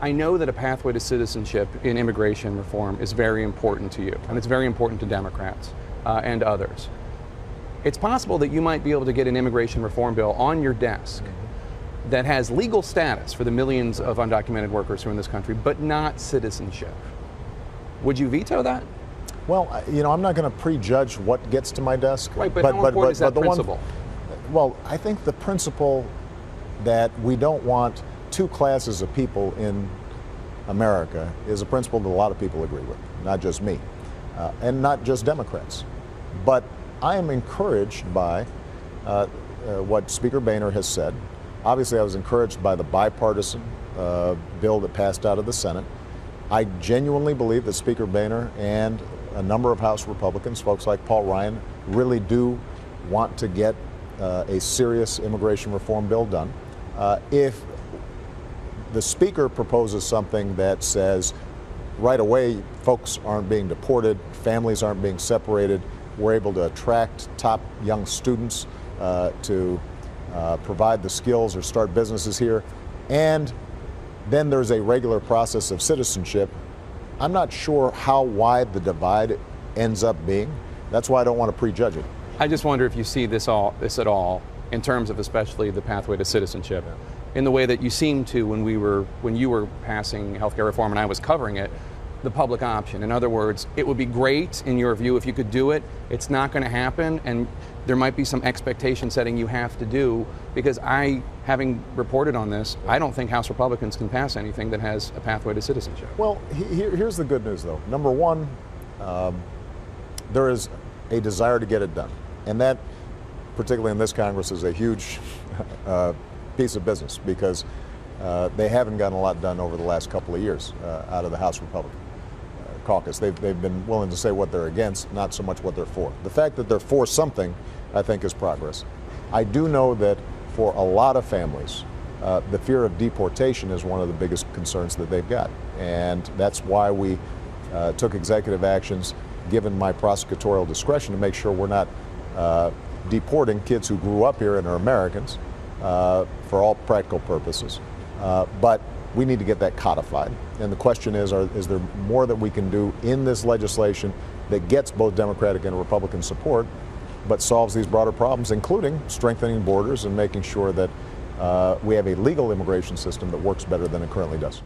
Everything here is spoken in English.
I know that a pathway to citizenship in immigration reform is very important to you, and it's very important to Democrats and others. It's possible that you might be able to get an immigration reform bill on your desk that has legal status for the millions of undocumented workers who are in this country, but not citizenship. Would you veto that? Well, you know, I'm not going to prejudge what gets to my desk. Right, but how important is that principle? Well, I think the principle that we don't want two classes of people in America is a principle that a lot of people agree with, not just me, and not just Democrats. But I am encouraged by what Speaker Boehner has said. Obviously, I was encouraged by the bipartisan bill that passed out of the Senate. I genuinely believe that Speaker Boehner and a number of House Republicans, folks like Paul Ryan, really do want to get a serious immigration reform bill done. If the Speaker proposes something that says right away folks aren't being deported, families aren't being separated, we're able to attract top young students to provide the skills or start businesses here, and then there's a regular process of citizenship, I'm not sure how wide the divide ends up being. That's why I don't want to prejudge it. I just wonder if you see this at all in terms of especially the pathway to citizenship, in the way that you seemed to when you were passing healthcare reform and I was covering it, the public option. In other words, it would be great in your view if you could do it. It's not going to happen, and there might be some expectation setting you have to do, because having reported on this, I don't think House Republicans can pass anything that has a pathway to citizenship. Well, here's the good news though. Number one, there is a desire to get it done, and that, particularly in this Congress, is a huge piece of business, because they haven't gotten a lot done over the last couple of years out of the House Republican caucus. They've been willing to say what they're against, not so much what they're for. The fact that they're for something, I think, is progress. I do know that for a lot of families, the fear of deportation is one of the biggest concerns that they've got, and that's why we took executive actions, given my prosecutorial discretion, to make sure we're not deporting kids who grew up here and are Americans for all practical purposes. But we need to get that codified. And the question is there more that we can do in this legislation that gets both Democratic and Republican support, but solves these broader problems, including strengthening borders and making sure that we have a legal immigration system that works better than it currently does.